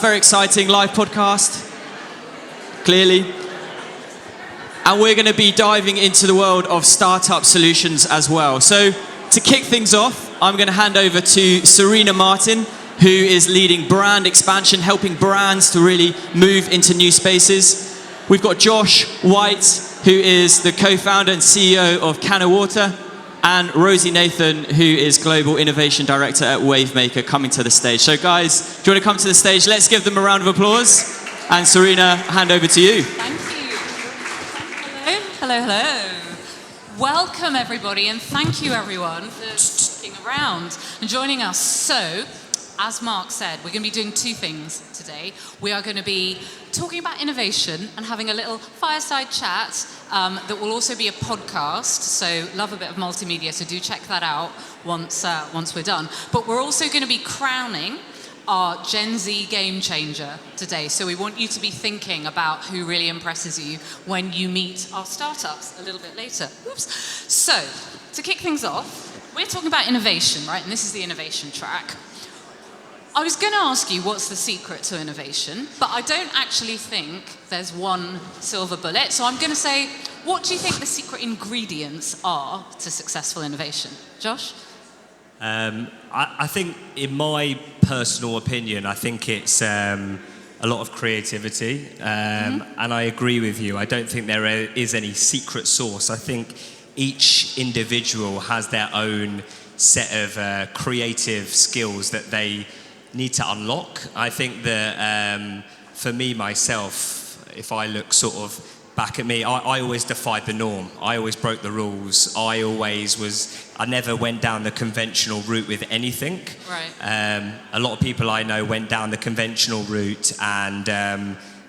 Very exciting live podcast, clearly. And we're going to be diving into the world of startup solutions as well. So to kick things off, I'm going to hand over to Serena Martin, who is leading brand expansion, helping brands to really move into new spaces. We've got Josh White, who is the co-founder and CEO of Canna Water, and Rosie Nathan, who is Global Innovation Director at Wavemaker, coming to the stage. So guys, do you want to come to the stage? Let's give them a round of applause. And Serena, hand over to you. Thank you. Hello. Welcome everybody, and thank you everyone for sticking around and joining us. So, as Mark said, we're going to be doing two things today. We are going to be talking about innovation and having a little fireside chat that will also be a podcast. So love a bit of multimedia, so do check that out once we're done. But we're also going to be crowning our Gen Z game changer today. So we want you to be thinking about who really impresses you when you meet our startups a little bit later. Oops. So, to kick things off, we're talking about innovation, right? And this is the innovation track. I was going to ask you what's the secret to innovation, but I don't actually think there's one silver bullet. So I'm going to say, what do you think the secret ingredients are to successful innovation? Josh? I think, in my personal opinion, I think it's a lot of creativity, and I agree with you. I don't think there is any secret sauce. I think each individual has their own set of creative skills that they need to unlock. I think that for me, myself, if I look sort of back at me, I always defied the norm. I always broke the rules. I never went down the conventional route with anything. Right. A lot of people I know went down the conventional route and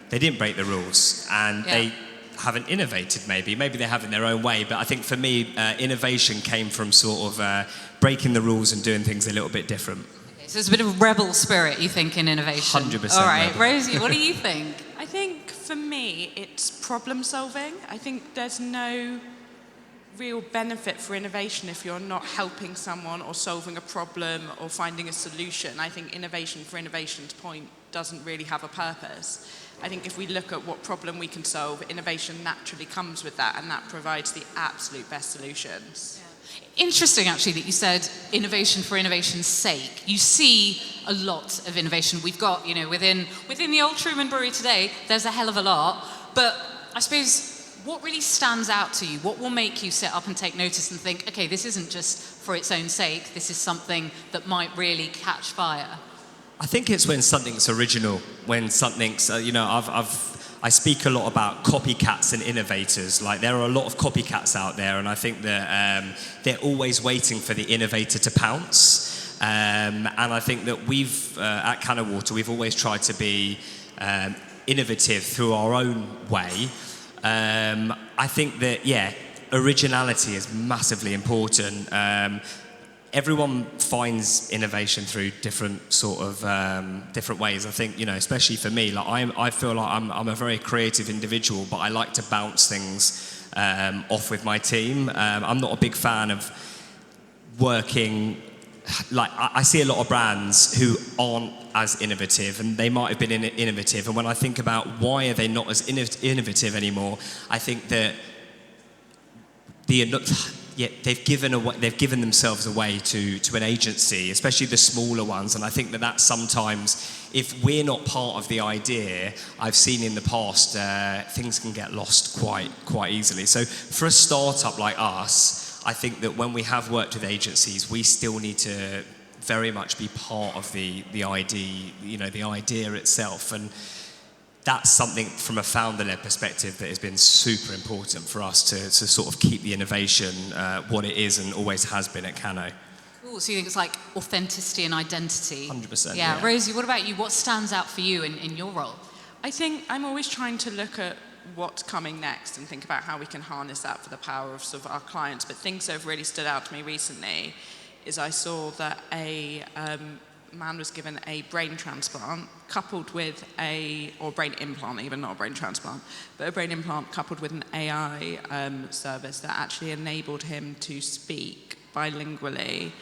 they didn't break the rules, and they haven't innovated maybe they have in their own way. But I think for me, innovation came from sort of breaking the rules and doing things a little bit different. Okay, so there's a bit of rebel spirit, you think, in innovation? 100%. All right, rebel. Rosie, what do you think? I think for me, it's problem solving. I think there's no real benefit for innovation if you're not helping someone or solving a problem or finding a solution. I think innovation for innovation's point doesn't really have a purpose. I think if we look at what problem we can solve, innovation naturally comes with that, and that provides the absolute best solutions. Interesting, actually, that you said innovation for innovation's sake. You see a lot of innovation. We've got, within the old Truman Brewery today, there's a hell of a lot. But I suppose, what really stands out to you? What will make you sit up and take notice and think, okay, this isn't just for its own sake, this is something that might really catch fire? I think it's when something's original, when something's, I speak a lot about copycats and innovators. Like, there are a lot of copycats out there, and I think that they're always waiting for the innovator to pounce. And I think that at Canna Water, we've always tried to be innovative through our own way. I think that, originality is massively important. Everyone finds innovation through different sort of different ways. I think, especially for me, like I feel like I'm a very creative individual, but I like to bounce things off with my team. I'm not a big fan of working. Like, I see a lot of brands who aren't as innovative, and they might have been innovative. And when I think about why are they not as innovative anymore, I think that they've given themselves away to an agency, especially the smaller ones. And I think that sometimes, if we're not part of the idea, I've seen in the past, things can get lost quite easily. So for a startup like us, I think that when we have worked with agencies, we still need to very much be part of the idea, the idea itself. And that's something from a founder-led perspective that has been super important for us to sort of keep the innovation what it is and always has been at Canna. Cool, so you think it's like authenticity and identity? 100%. Yeah. Rosie, what about you? What stands out for you in your role? I think I'm always trying to look at what's coming next and think about how we can harness that for the power of sort of our clients. But things that have really stood out to me recently is I saw that a man was given a brain transplant coupled with or brain implant, even not a brain transplant, but a brain implant coupled with an AI service that actually enabled him to speak bilingually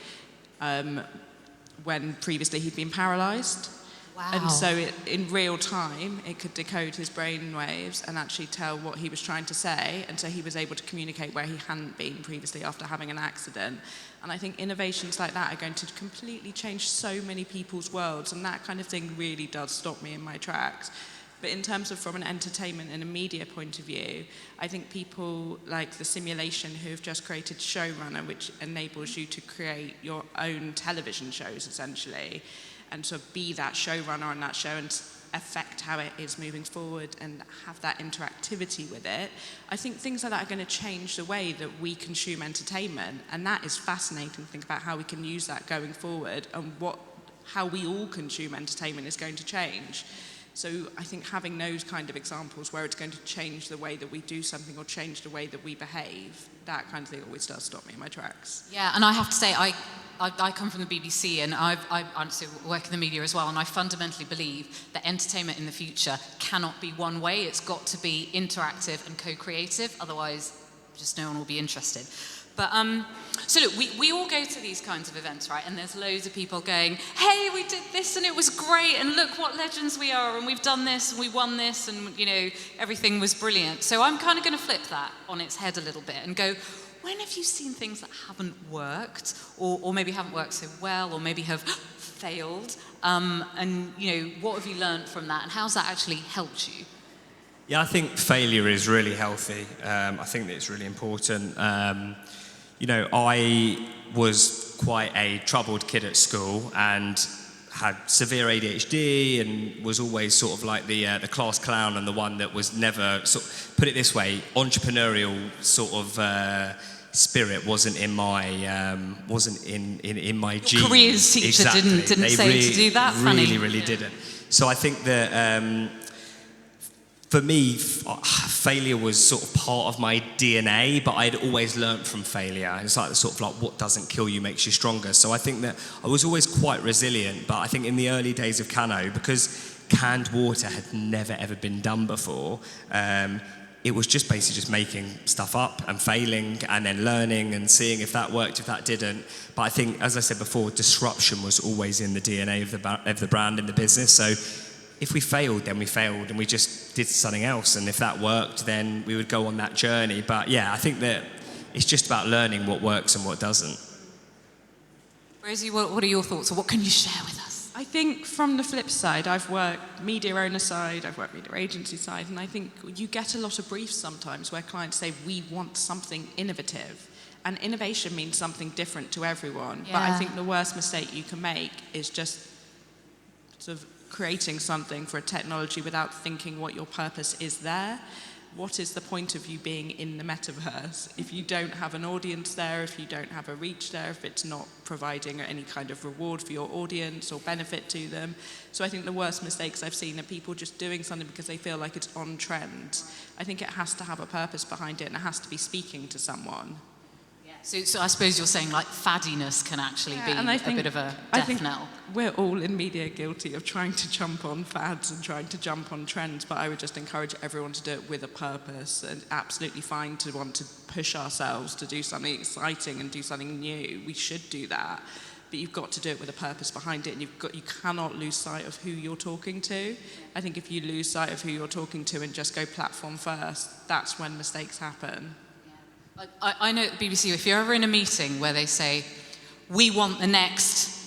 when previously he'd been paralyzed. Wow. And so in real time, it could decode his brain waves and actually tell what he was trying to say. And so he was able to communicate where he hadn't been previously after having an accident. And I think innovations like that are going to completely change so many people's worlds. And that kind of thing really does stop me in my tracks. But in terms of from an entertainment and a media point of view, I think people like the simulation who have just created Showrunner, which enables you to create your own television shows, essentially, and sort of be that showrunner on that show and affect how it is moving forward and have that interactivity with it. I think things like that are going to change the way that we consume entertainment, and that is fascinating to think about how we can use that going forward and how we all consume entertainment is going to change. So I think having those kind of examples where it's going to change the way that we do something or change the way that we behave, that kind of thing always does stop me in my tracks. Yeah, and I have to say, I come from the BBC, and I honestly work in the media as well, and I fundamentally believe that entertainment in the future cannot be one way. It's got to be interactive and co-creative, otherwise just no one will be interested. But so look, we all go to these kinds of events, right? And there's loads of people going, hey, we did this and it was great, and look what legends we are, and we've done this and we won this, and you know, everything was brilliant. So I'm kind of going to flip that on its head a little bit and go, when have you seen things that haven't worked, or maybe haven't worked so well, or maybe have failed? And you know, what have you learned from that, and how's that actually helped you? Yeah, I think failure is really healthy. I think that it's really important. You know, I was quite a troubled kid at school and had severe ADHD and was always sort of like the class clown and the one that was never, put it this way, entrepreneurial sort of spirit wasn't in my in my genes. Careers teacher exactly. didn't say to do that. Funny. Really didn't. So I think that. For me, failure was sort of part of my DNA, but I'd always learnt from failure. It's like sort of like what doesn't kill you makes you stronger. So I think that I was always quite resilient, but I think in the early days of Cano, because canned water had never ever been done before, it was just basically just making stuff up and failing and then learning and seeing if that worked, if that didn't. But I think, as I said before, disruption was always in the DNA of the brand and the business. So if we failed, then we failed and we just did something else. And if that worked, then we would go on that journey. But yeah, I think that it's just about learning what works and what doesn't. Rosie, what are your thoughts, or what can you share with us? I think from the flip side, I've worked media owner side, I've worked media agency side, and I think you get a lot of briefs sometimes where clients say, we want something innovative. And innovation means something different to everyone. Yeah. But I think the worst mistake you can make is just sort of creating something for a technology without thinking what your purpose is there. What is the point of you being in the metaverse if you don't have an audience there, if you don't have a reach there, if it's not providing any kind of reward for your audience or benefit to them? So I think the worst mistakes I've seen are people just doing something because they feel like it's on trend. I think it has to have a purpose behind it, and it has to be speaking to someone. So I suppose you're saying like faddiness can actually be and I think, a bit of a I death think knell. We're all in media guilty of trying to jump on fads and trying to jump on trends, but I would just encourage everyone to do it with a purpose, and absolutely fine to want to push ourselves to do something exciting and do something new. We should do that, but you've got to do it with a purpose behind it, and you cannot lose sight of who you're talking to. I think if you lose sight of who you're talking to and just go platform first, that's when mistakes happen. I know at the BBC, if you're ever in a meeting where they say, we want the next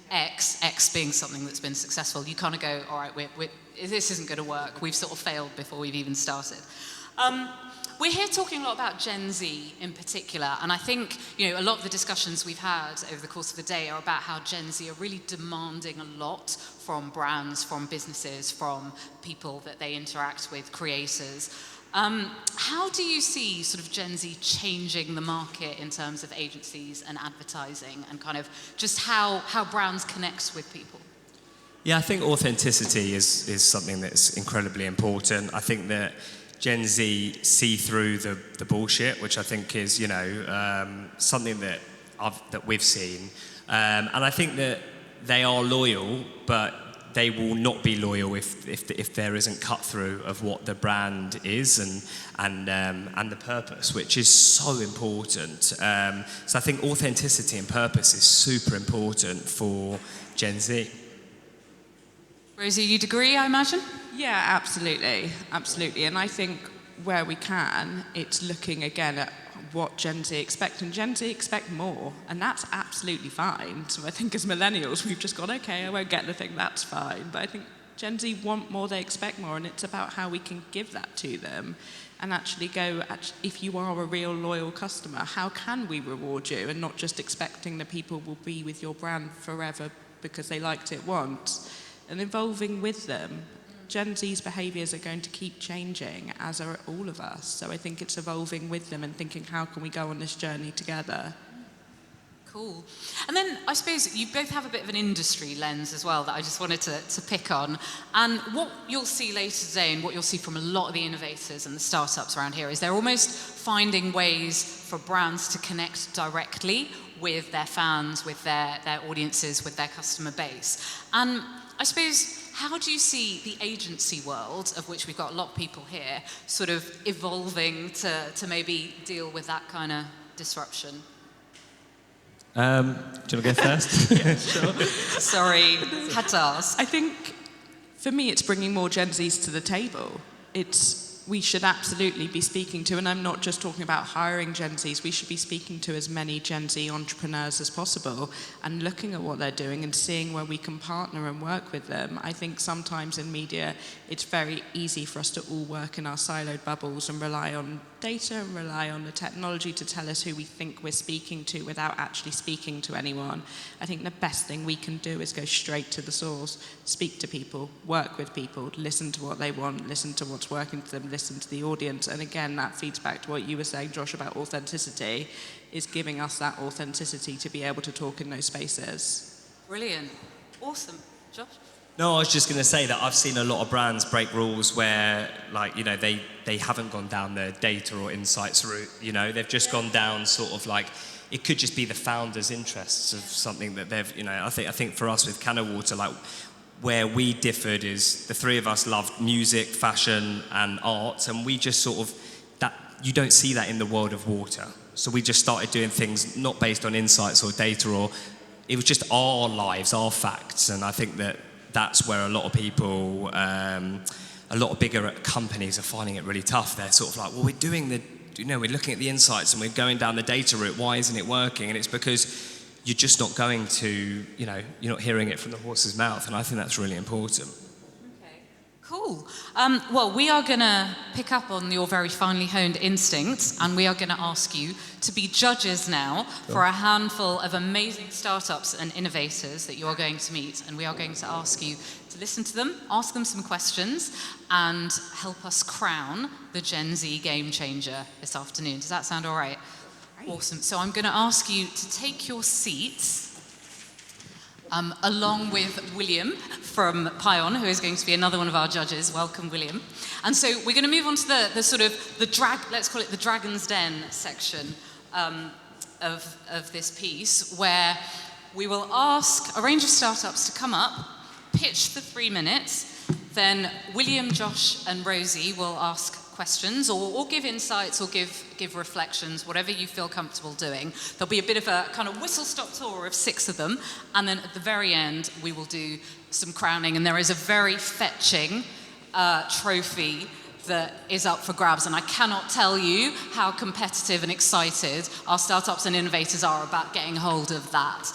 X being something that's been successful, you kind of go, all right, this isn't going to work. We've sort of failed before we've even started. We're here talking a lot about Gen Z in particular, and I think, you know, a lot of the discussions we've had over the course of the day are about how Gen Z are really demanding a lot from brands, from businesses, from people that they interact with, creators. How do you see sort of Gen Z changing the market in terms of agencies and advertising, and kind of just how brands connect with people? Yeah, I think authenticity is something that's incredibly important. I think that Gen Z see through the bullshit, which I think is, you know, something that we've seen. And I think that they are loyal, but they will not be loyal if there isn't cut through of what the brand is and the purpose, which is so important. So I think authenticity and purpose is super important for Gen Z. Rosie, you'd agree, I imagine? Yeah, absolutely, absolutely. And I think where we can, it's looking again at what Gen Z expect, and Gen Z expect more, and that's absolutely fine. So I think as millennials, we've just gone, okay, I won't get anything, that's fine. But I think Gen Z want more, they expect more, and it's about how we can give that to them and actually go, if you are a real loyal customer, how can we reward you, and not just expecting that people will be with your brand forever because they liked it once, and evolving with them. Gen Z's behaviours are going to keep changing, as are all of us. So I think it's evolving with them and thinking, how can we go on this journey together? Cool. And then I suppose you both have a bit of an industry lens as well that I just wanted to pick on. And what you'll see later today, and what you'll see from a lot of the innovators and the startups around here, is they're almost finding ways for brands to connect directly with their fans, with their audiences, with their customer base. And I suppose, how do you see the agency world, of which we've got a lot of people here, sort of evolving to maybe deal with that kind of disruption? Do you want to go first? Yeah, sure. Sorry, had to ask. I think for me, it's bringing more Gen Zs to the table. We should absolutely be speaking to, and I'm not just talking about hiring Gen Zs, we should be speaking to as many Gen Z entrepreneurs as possible and looking at what they're doing and seeing where we can partner and work with them. I think sometimes in media, it's very easy for us to all work in our siloed bubbles and rely on data and rely on the technology to tell us who we think we're speaking to without actually speaking to anyone. I think the best thing we can do is go straight to the source, speak to people, work with people, listen to what they want, listen to what's working for them, listen to the audience. And again, that feeds back to what you were saying, Josh, about authenticity, is giving us that authenticity to be able to talk in those spaces. Brilliant. Awesome. Josh? No, I was just going to say that I've seen a lot of brands break rules where, like, you know, they haven't gone down the data or insights route. You know, they've just gone down sort of like, it could just be the founder's interests of something that they've, you know, I think for us with Canna Water, like, where we differed is the three of us loved music, fashion, and art, and we just sort of, that you don't see that in the world of water. So we just started doing things not based on insights or data, or it was just our lives, our facts, and I think that's where a lot of people, a lot of bigger companies are finding it really tough. They're sort of like, well, we're looking at the insights and we're going down the data route. Why isn't it working? And it's because you're just not going to, you know, you're not hearing it from the horse's mouth. And I think that's really important. Okay, cool. Well, we are going to pick up on your very finely honed instincts, and we are going to ask you to be judges now for a handful of amazing startups and innovators that you are going to meet. And we are going to ask you to listen to them, ask them some questions, and help us crown the Gen Z game changer this afternoon. Does that sound all right? Awesome. So I'm going to ask you to take your seats along with William from Pion, who is going to be another one of our judges. Welcome, William. And so we're going to move on to the sort of let's call it the Dragon's Den section of this piece, where we will ask a range of startups to come up, pitch for 3 minutes, then William, Josh, and Rosie will ask questions or give insights or give reflections, whatever you feel comfortable doing. There'll be a bit of a kind of whistle-stop tour of 6 of them, and then at the very end we will do some crowning, and there is a very fetching trophy that is up for grabs, and I cannot tell you how competitive and excited our startups and innovators are about getting hold of that.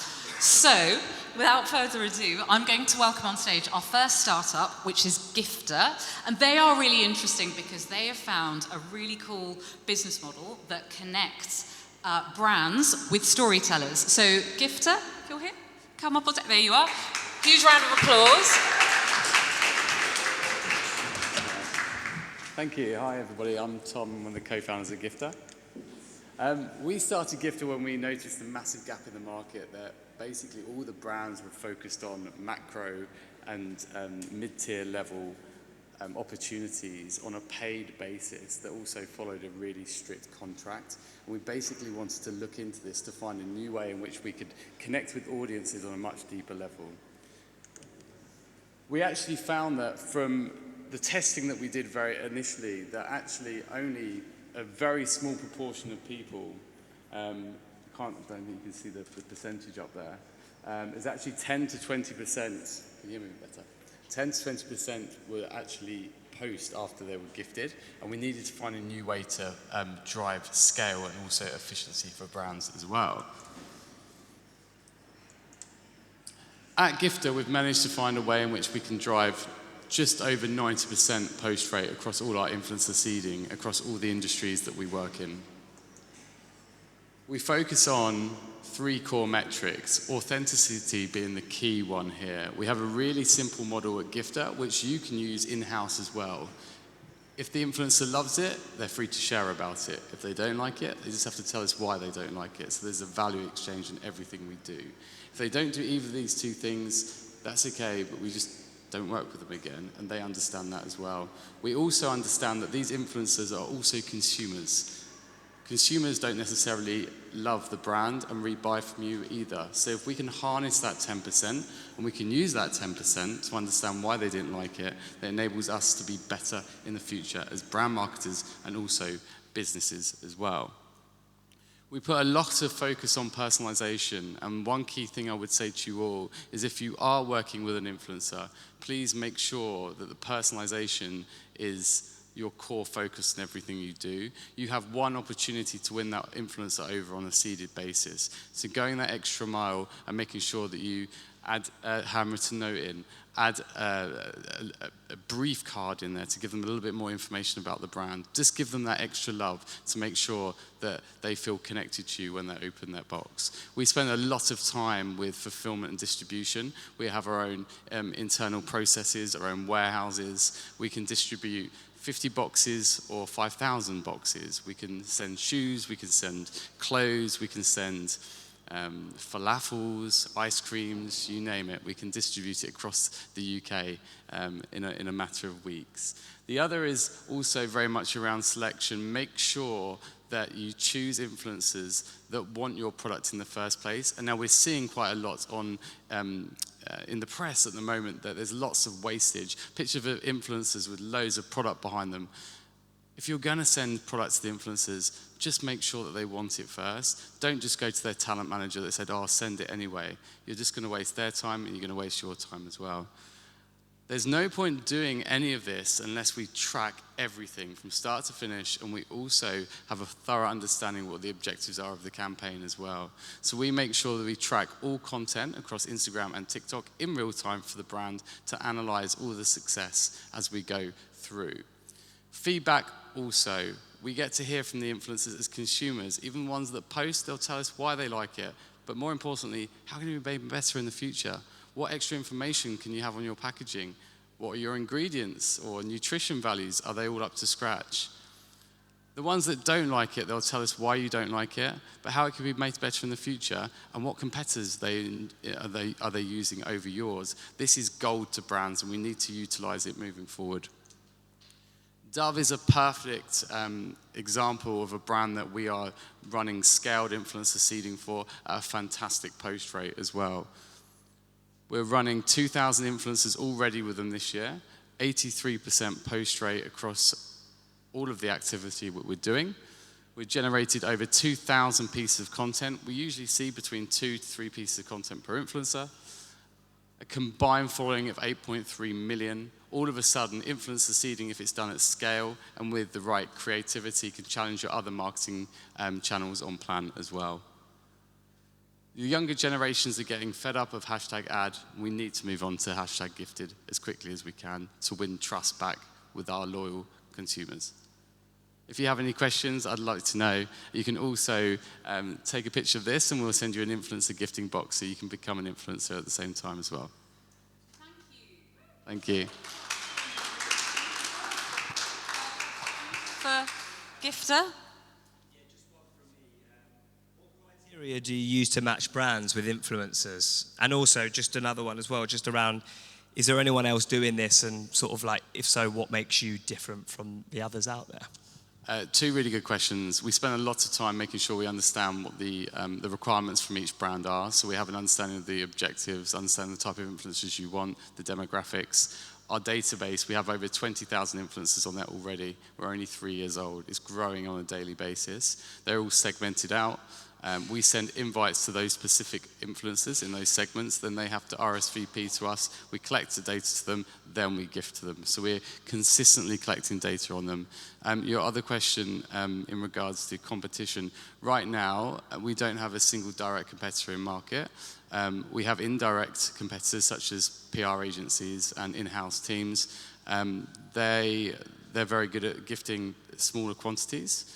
So, without further ado, I'm going to welcome on stage our first startup, which is Gifter. And they are really interesting because they have found a really cool business model that connects brands with storytellers. So Gifter, if you're here, come up on stage. There you are. Huge round of applause. Thank you. Hi, everybody. I'm Tom. I'm one of the co-founders of Gifter. We started Gifter when we noticed the massive gap in the market that basically all the brands were focused on macro and mid-tier level opportunities on a paid basis that also followed a really strict contract. And we basically wanted to look into this to find a new way in which we could connect with audiences on a much deeper level. We actually found that from the testing that we did very initially, that actually only a very small proportion of people, I don't think you can see the percentage up there, is actually 10 to 20%, can you hear me better? 10 to 20% were actually post after they were gifted, and we needed to find a new way to drive scale and also efficiency for brands as well. At Gifter, we've managed to find a way in which we can drive just over 90% post rate across all our influencer seeding, across all the industries that we work in. We focus on 3 core metrics, authenticity being the key one here. We have a really simple model at Gifter, which you can use in-house as well. If the influencer loves it, they're free to share about it. If they don't like it, they just have to tell us why they don't like it. So there's a value exchange in everything we do. If they don't do either of these 2 things, that's okay, but we just don't work with them again, and they understand that as well. We also understand that these influencers are also consumers. Consumers don't necessarily love the brand and rebuy from you either. So if we can harness that 10% and we can use that 10% to understand why they didn't like it, that enables us to be better in the future as brand marketers and also businesses as well. We put a lot of focus on personalization, and one key thing I would say to you all is if you are working with an influencer, please make sure that the personalization is your core focus in everything you do. You have one opportunity to win that influencer over on a seeded basis. So going that extra mile and making sure that you add a handwritten note in, add a brief card in there to give them a little bit more information about the brand. Just give them that extra love to make sure that they feel connected to you when they open their box. We spend a lot of time with fulfillment and distribution. We have our own internal processes, our own warehouses. We can distribute 50 boxes or 5,000 boxes. We can send shoes, we can send clothes, we can send falafels, ice creams, you name it. We can distribute it across the UK in a matter of weeks. The other is also very much around selection. Make sure that you choose influencers that want your product in the first place. And now we're seeing quite a lot on in the press at the moment that there's lots of wastage. Pictures of influencers with loads of product behind them. If you're going to send products to the influencers, just make sure that they want it first. Don't just go to their talent manager that said, oh, I'll send it anyway. You're just going to waste their time and you're going to waste your time as well. There's no point doing any of this unless we track everything from start to finish, and we also have a thorough understanding of what the objectives are of the campaign as well. So we make sure that we track all content across Instagram and TikTok in real time for the brand to analyze all the success as we go through. Feedback also. We get to hear from the influencers as consumers, even ones that post, they'll tell us why they like it. But more importantly, how can you be better in the future? What extra information can you have on your packaging? What are your ingredients or nutrition values? Are they all up to scratch? The ones that don't like it, they'll tell us why you don't like it, but how it can be made better in the future, and what competitors are they using over yours. This is gold to brands, and we need to utilize it moving forward. Dove is a perfect example of a brand that we are running scaled influencer seeding for at a fantastic post rate as well. We're running 2,000 influencers already with them this year, 83% post rate across all of the activity that we're doing. We've generated over 2,000 pieces of content. We usually see between 2 to 3 pieces of content per influencer. A combined following of 8.3 million. All of a sudden, influencer seeding, if it's done at scale and with the right creativity, can challenge your other marketing channels on plan as well. The younger generations are getting fed up of hashtag ad. We need to move on to hashtag gifted as quickly as we can to win trust back with our loyal consumers. If you have any questions, I'd like to know. You can also take a picture of this and we'll send you an influencer gifting box so you can become an influencer at the same time as well. Thank you. For Gifter? Criteria do you use to match brands with influencers? And also, just another one as well, just around, is there anyone else doing this? And sort of like, if so, what makes you different from the others out there? 2 really good questions. We spend a lot of time making sure we understand what the requirements from each brand are. So we have an understanding of the objectives, understand the type of influencers you want, the demographics. Our database, we have over 20,000 influencers on there already. We're only 3 years old. It's growing on a daily basis. They're all segmented out. We send invites to those specific influencers in those segments, then they have to RSVP to us, we collect the data to them, then we gift to them. So we're consistently collecting data on them. Your other question in regards to competition, right now we don't have a single direct competitor in market. We have indirect competitors such as PR agencies and in-house teams. They're very good at gifting smaller quantities.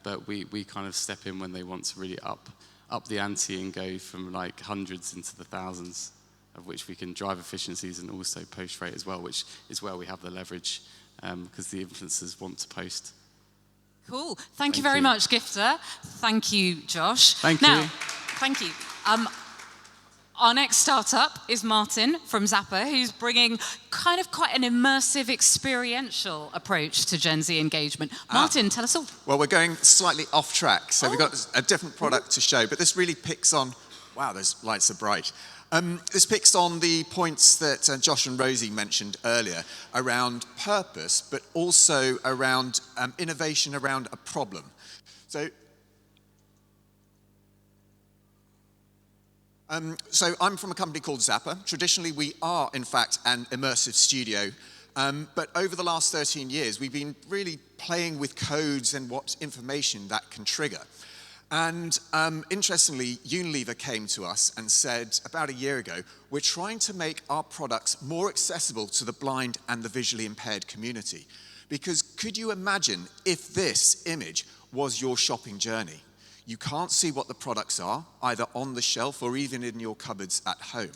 But we kind of step in when they want to really up the ante and go from like hundreds into the thousands, of which we can drive efficiencies and also post rate as well, which is where we have the leverage because the influencers want to post. Cool. Thank you very much, Gifter. Thank you, Josh. Thank now, you. Thank you. Our next startup is Martin from Zappa, who's bringing kind of quite an immersive, experiential approach to Gen Z engagement. Martin, tell us all. Well, we're going slightly off track, so we've got a different product to show, but this really picks on, wow, those lights are bright. This picks on the points that Josh and Rosie mentioned earlier around purpose, but also around innovation around a problem. So I'm from a company called Zappa. Traditionally, we are, in fact, an immersive studio. But over the last 13 years, we've been really playing with codes and what information that can trigger. And interestingly, Unilever came to us and said about a year ago, we're trying to make our products more accessible to the blind and the visually impaired community. Because could you imagine if this image was your shopping journey? You can't see what the products are, either on the shelf or even in your cupboards at home.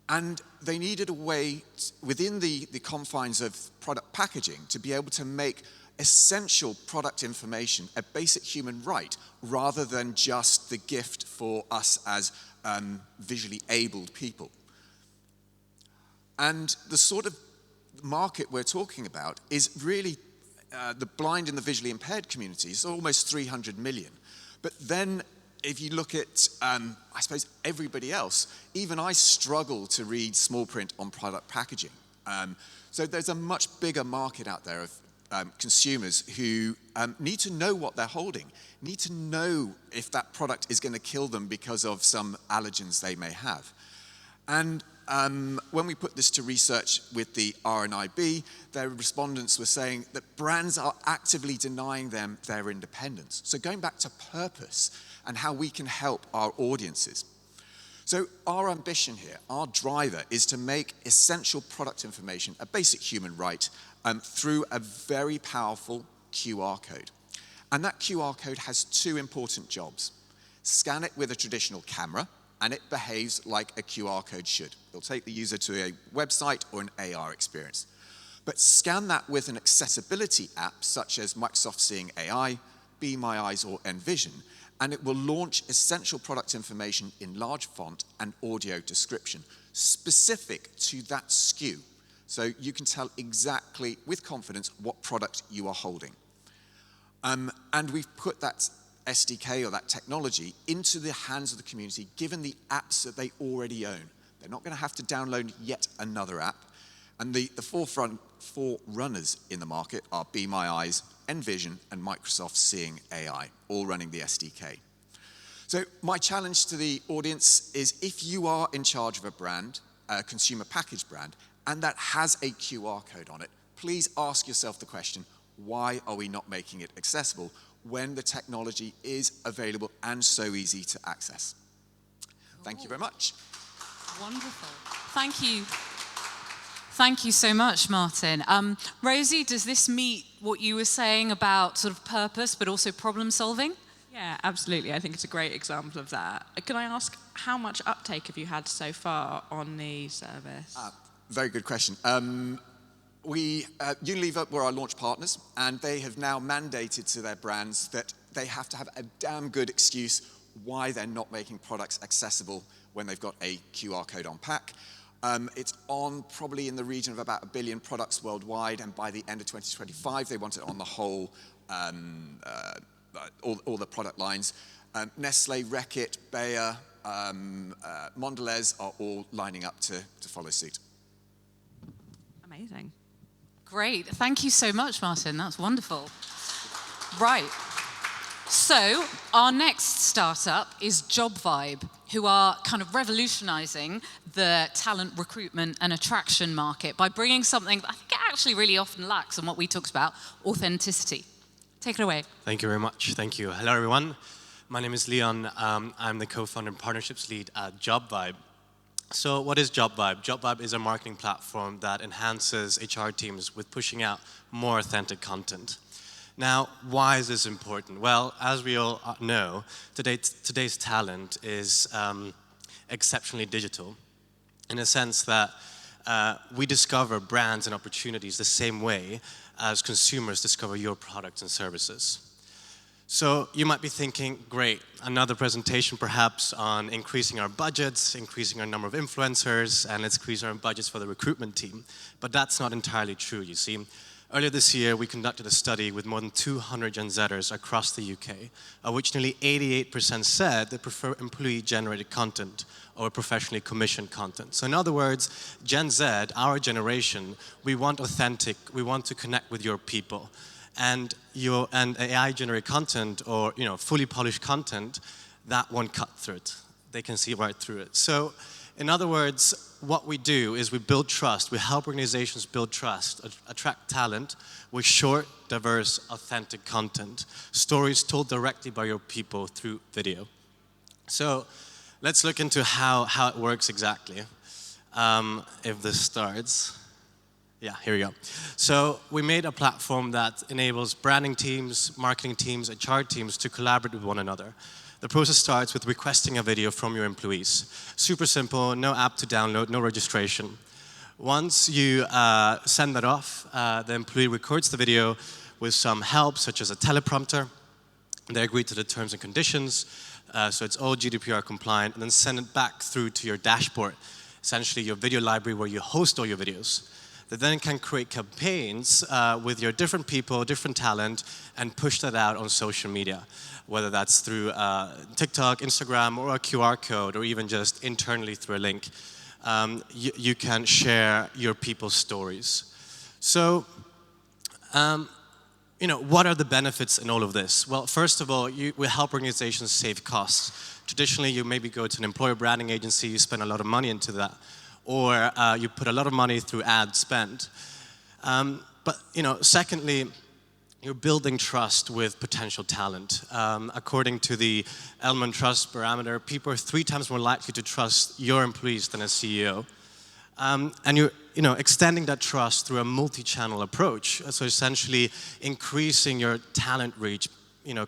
And they needed a way within the confines of product packaging to be able to make essential product information a basic human right, rather than just the gift for us as visually abled people. And the sort of market we're talking about is really the blind and the visually impaired community. It's almost 300 million. But then if you look at, I suppose, everybody else, even I struggle to read small print on product packaging. So there's a much bigger market out there of consumers who need to know what they're holding, need to know if that product is going to kill them because of some allergens they may have. And when we put this to research with the RNIB, their respondents were saying that brands are actively denying them their independence. So going back to purpose and how we can help our audiences. So our ambition here, our driver, is to make essential product information a basic human right through a very powerful QR code. And that QR code has two important jobs. Scan it with a traditional camera, and it behaves like a QR code should. It'll take the user to a website or an AR experience. But scan that with an accessibility app such as Microsoft Seeing AI, Be My Eyes, or Envision, and it will launch essential product information in large font and audio description specific to that SKU. So you can tell exactly, with confidence, what product you are holding. And we've put that SDK or that technology into the hands of the community, given the apps that they already own. They're not going to have to download yet another app. And the four runners in the market are Be My Eyes, Envision, and Microsoft Seeing AI, all running the SDK. So my challenge to the audience is, if you are in charge of a brand, a consumer packaged brand, and that has a QR code on it, please ask yourself the question, why are we not making it accessible when the technology is available and so easy to access? Thank you very much. Wonderful. Thank you. Thank you so much, Martin. Rosie, does this meet what you were saying about sort of purpose, but also problem solving? Yeah, absolutely. I think it's a great example of that. Can I ask, how much uptake have you had so far on the service? Very good question. Unilever were our launch partners, and they have now mandated to their brands that they have to have a damn good excuse why they're not making products accessible when they've got a QR code on pack. It's on probably in the region of about 1 billion products worldwide, and by the end of 2025, they want it on the whole, all the product lines. Nestle, Reckitt, Bayer, Mondelez are all lining up to follow suit. Amazing. Great. Thank you so much, Martin. That's wonderful. Right. So, our next startup is Job Vibe, who are kind of revolutionizing the talent recruitment and attraction market by bringing something that I think it actually really often lacks in what we talked about, authenticity. Take it away. Thank you very much. Thank you. Hello, everyone. My name is Leon. I'm the co-founder and partnerships lead at Job Vibe. So what is Job Vibe? Job Vibe is a marketing platform that enhances HR teams with pushing out more authentic content. Now, why is this important? Well, as we all know, today's talent is exceptionally digital in a sense that we discover brands and opportunities the same way as consumers discover your products and services. So you might be thinking, great, another presentation perhaps on increasing our budgets, increasing our number of influencers, and let's increase our budgets for the recruitment team. But that's not entirely true, you see. Earlier this year, we conducted a study with more than 200 Gen Zers across the UK, of which nearly 88% said they prefer employee-generated content or professionally commissioned content. So in other words, Gen Z, our generation, we want authentic, we want to connect with your people. And AI-generated content or fully polished content, that won't cut through it. They can see right through it. So in other words, what we do is we build trust. We help organizations build trust, attract talent with short, diverse, authentic content. Stories told directly by your people through video. So let's look into how it works exactly. If this starts. Yeah, here we go. So we made a platform that enables branding teams, marketing teams, HR teams to collaborate with one another. The process starts with requesting a video from your employees. Super simple, no app to download, no registration. Once you send that off, the employee records the video with some help, such as a teleprompter. They agree to the terms and conditions, so it's all GDPR compliant, and then send it back through to your dashboard, essentially your video library where you host all your videos. They then can create campaigns with your different people, different talent, and push that out on social media, whether that's through TikTok, Instagram, or a QR code, or even just internally through a link. You can share your people's stories. So, what are the benefits in all of this? Well, first of all, we help organizations save costs. Traditionally, you maybe go to an employer branding agency, you spend a lot of money into that, or you put a lot of money through ad spend. But secondly, you're building trust with potential talent. According to the Element Trust Parameter, people are 3 times more likely to trust your employees than a CEO. And you're extending that trust through a multi-channel approach. So essentially increasing your talent reach,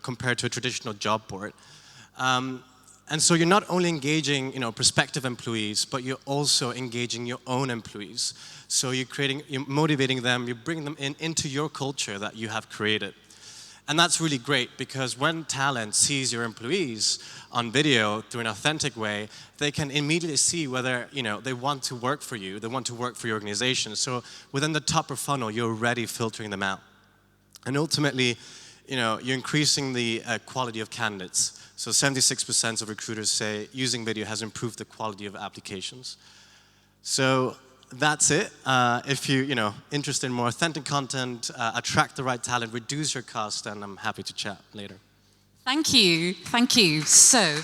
compared to a traditional job board. And so you're not only engaging, prospective employees, but you're also engaging your own employees. So you're motivating them, you bring them into your culture that you have created. And that's really great because when talent sees your employees on video through an authentic way, they can immediately see whether, they want to work for you, they want to work for your organization. So within the top of funnel, you're already filtering them out. And ultimately, you're increasing the quality of candidates. So 76% of recruiters say using video has improved the quality of applications. So that's it. If you're interested in more authentic content, attract the right talent, reduce your cost, and I'm happy to chat later. Thank you. Thank you. So,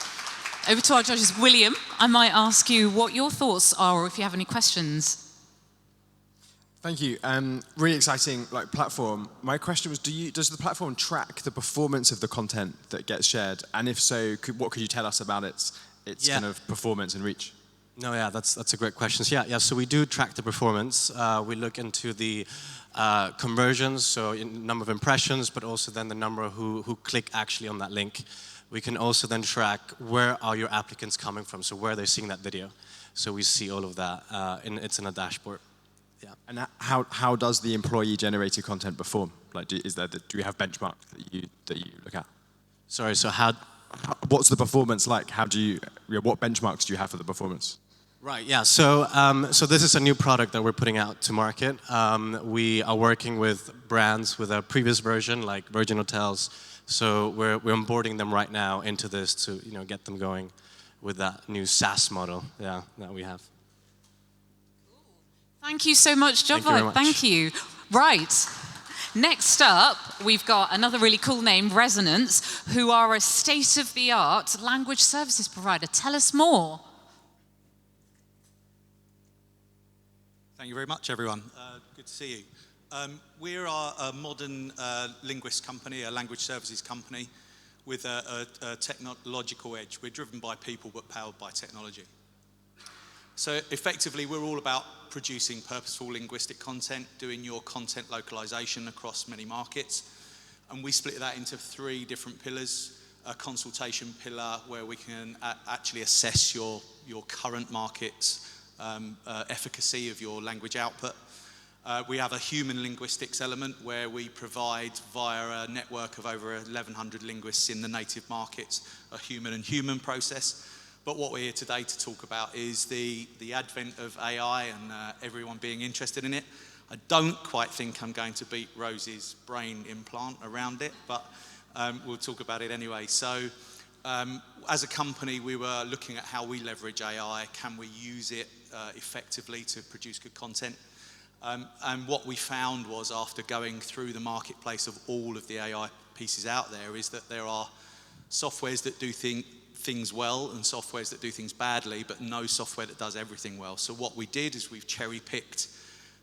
over to our judges. William, I might ask you what your thoughts are or if you have any questions. Thank you. Really exciting platform. My question was, does the platform track the performance of the content that gets shared? And if so, what could you tell us about its kind of performance and reach? No, yeah, that's a great question. Yeah, so we do track the performance. We look into the conversions, so number of impressions, but also then the number who click actually on that link. We can also then track where are your applicants coming from, so where they're seeing that video. So we see all of that, it's in a dashboard. Yeah. And how does the employee-generated content perform? Do you have benchmarks that you look at? Sorry, so what's the performance like? What benchmarks do you have for the performance? Right, yeah, so this is a new product that we're putting out to market. We are working with brands with a previous version, like Virgin Hotels. So we're onboarding them right now into this to get them going with that new SaaS model, that we have. Thank you so much, Job Vibe. Thank you. Right. Next up, we've got another really cool name, Resonance, who are a state-of-the-art language services provider. Tell us more. Thank you very much, everyone. Good to see you. We are a modern linguist company, a language services company with a technological edge. We're driven by people but powered by technology. So effectively, we're all about producing purposeful linguistic content, doing your content localization across many markets. And we split that into 3 different pillars. A consultation pillar where we can actually assess your current market's efficacy of your language output. We have a human linguistics element where we provide via a network of over 1,100 linguists in the native markets a human and human process. But what we're here today to talk about is the advent of AI and everyone being interested in it. I don't quite think I'm going to beat Rose's brain implant around it, but we'll talk about it anyway. So as a company, we were looking at how we leverage AI. Can we use it effectively to produce good content? And what we found was, after going through the marketplace of all of the AI pieces out there, is that there are softwares that do things well and softwares that do things badly, but no software that does everything well. So what we did is we've cherry-picked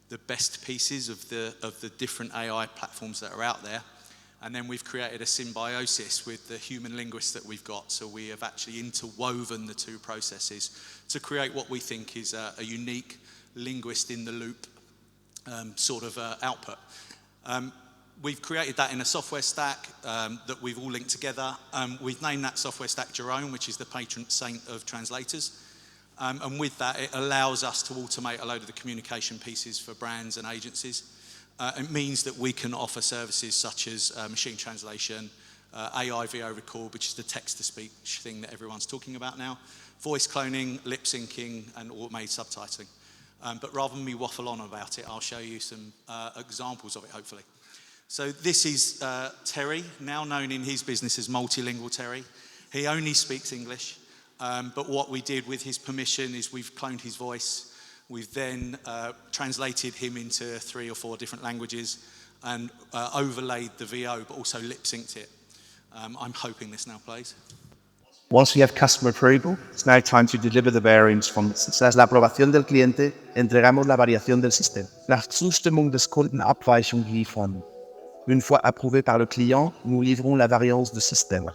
the best pieces of the different AI platforms that are out there, and then we've created a symbiosis with the human linguists that we've got. So we have actually interwoven the 2 processes to create what we think is a unique linguist in the loop sort of output. We've created that in a software stack that we've all linked together. We've named that software stack Jerome, which is the patron saint of translators. And with that, it allows us to automate a load of the communication pieces for brands and agencies. It means that we can offer services such as machine translation, AI VO record, which is the text-to-speech thing that everyone's talking about now, voice cloning, lip syncing, and automated subtitling. But rather than me waffle on about it, I'll show you some examples of it, hopefully. So this is Terry, now known in his business as Multilingual Terry. He only speaks English, but what we did with his permission is we've cloned his voice. We've then translated him into 3 or 4 different languages and overlaid the VO, but also lip-synced it. I'm hoping this now plays. Once we have customer approval, it's now time to deliver the variants from tras la aprobación del cliente, entregamos la variación del système. Nach Zustimmung des Kunden Abweichung liefern. Une fois approuvé par le client, nous livrons la variance du système.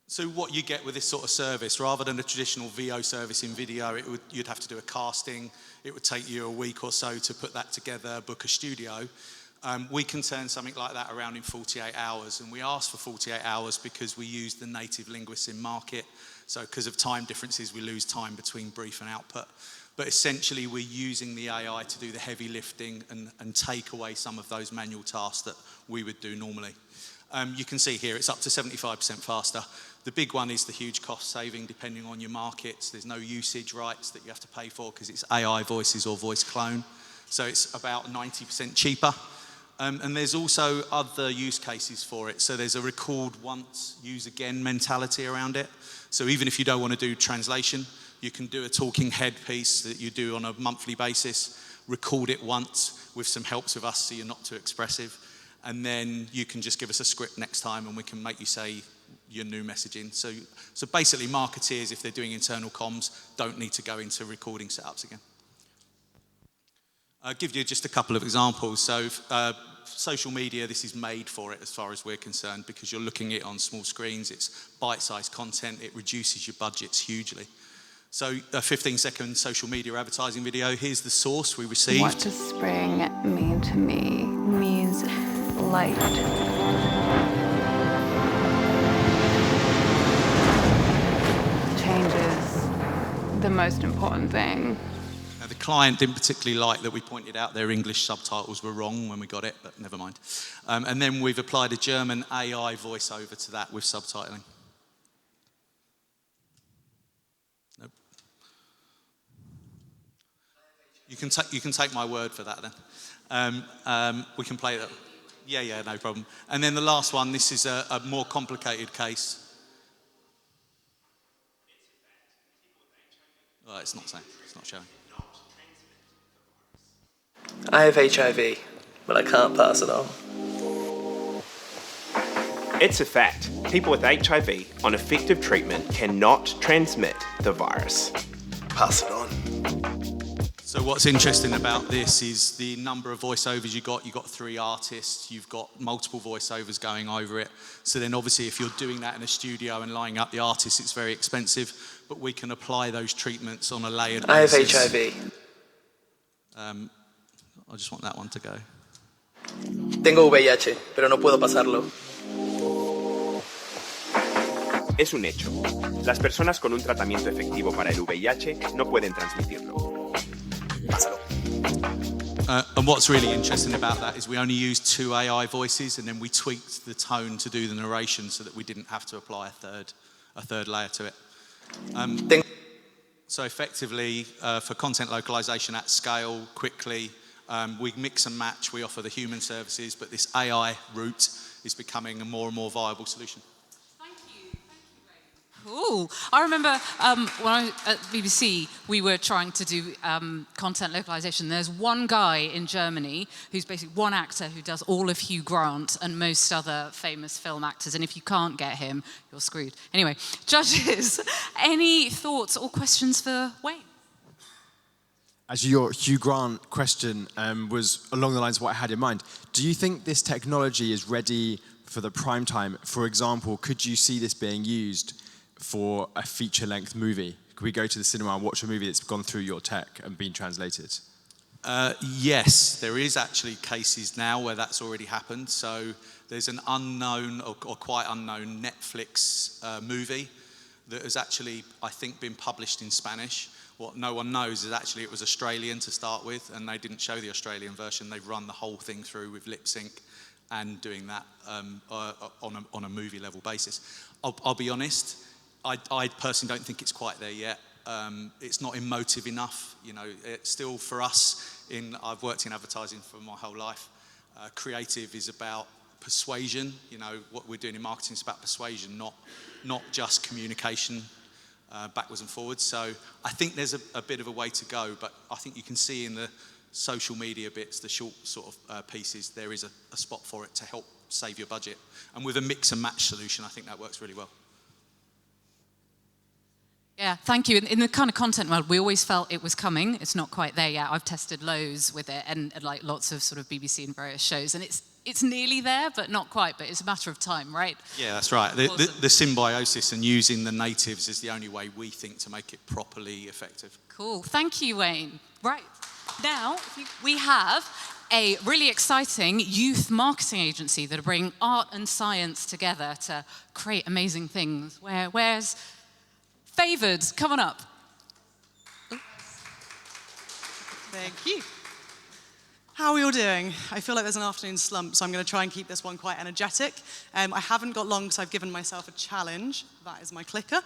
So what you get with this sort of service, rather than a traditional VO service in video, you'd have to do a casting. It would take you a week or so to put that together, book a studio. We can turn something like that around in 48 hours, and we ask for 48 hours because we use the native linguists in market. So because of time differences, we lose time between brief and output. But essentially, we're using the AI to do the heavy lifting and take away some of those manual tasks that we would do normally. You can see here it's up to 75% faster. The big one is the huge cost saving depending on your markets. There's no usage rights that you have to pay for because it's AI voices or voice clone. So it's about 90% cheaper. And there's also other use cases for it. So there's a record once, use again mentality around it. So even if you don't want to do translation, you can do a talking head piece that you do on a monthly basis, record it once with some helps with us so you're not too expressive. And then you can just give us a script next time and we can make you say your new messaging. So basically marketeers, if they're doing internal comms, don't need to go into recording setups again. I'll give you just a couple of examples. So social media, this is made for it as far as we're concerned because you're looking at it on small screens. It's bite-sized content. It reduces your budgets hugely. So a 15-second social media advertising video. Here's the source we received. What does spring mean to me? It means light. Change is the most important thing. Now, the client didn't particularly like that we pointed out their English subtitles were wrong when we got it, but never mind. And then we've applied a German AI voiceover to that with subtitling. Nope. You can take my word for that then. We can play that. Yeah, no problem. And then the last one, this is a more complicated case. Oh, it's not saying, it's not showing. I have HIV, but I can't pass it on. It's a fact. People with HIV on effective treatment cannot transmit the virus. Pass it on. So what's interesting about this is the number of voiceovers you got. You've got 3 artists, you've got multiple voiceovers going over it. So then obviously if you're doing that in a studio and lining up the artists, it's very expensive, but we can apply those treatments on a layered basis. I have HIV. I just want that one to go. Tengo VIH, pero no puedo pasarlo. Es un hecho. Las personas con un tratamiento efectivo para el VIH no pueden transmitirlo. And what's really interesting about that is we only used 2 AI voices and then we tweaked the tone to do the narration so that we didn't have to apply a third layer to it. So effectively, for content localization at scale, quickly, we mix and match, we offer the human services, but this AI route is becoming a more and more viable solution. Cool. I remember when I at BBC, we were trying to do content localization. There's one guy in Germany who's basically one actor who does all of Hugh Grant and most other famous film actors. And if you can't get him, you're screwed. Anyway, judges, any thoughts or questions for Wayne? As your Hugh Grant question was along the lines of what I had in mind, do you think this technology is ready for the prime time? For example, could you see this being used for a feature-length movie? Could we go to the cinema and watch a movie that's gone through your tech and been translated? Yes, there is actually cases now where that's already happened. So there's an unknown or quite unknown Netflix movie that has actually, I think, been published in Spanish. What no one knows is actually it was Australian to start with, and they didn't show the Australian version. They've run the whole thing through with lip sync and doing that on a movie level basis. I'll be honest, I personally don't think it's quite there yet. It's not emotive enough. You know, it's still for us. I've worked in advertising for my whole life. Creative is about persuasion. You know, what we're doing in marketing is about persuasion, not just communication backwards and forwards. So I think there's a bit of a way to go, but I think you can see in the social media bits, the short sort of pieces, there is a spot for it to help save your budget. And with a mix and match solution, I think that works really well. Yeah, thank you. In the kind of content world, we always felt it was coming. It's not quite there yet. I've tested loads with it and like lots of sort of BBC and various shows, and it's nearly there, but not quite. But it's a matter of time, right? Yeah, that's right. The symbiosis and using the natives is the only way we think to make it properly effective. Cool. Thank you, Wayne. Right. Now, we have a really exciting youth marketing agency that are bringing art and science together to create amazing things. Where's Favoured? Come on up. Thank you. How are we all doing? I feel like there's an afternoon slump, so I'm going to try and keep this one quite energetic. I haven't got long because I've given myself a challenge. That is my clicker.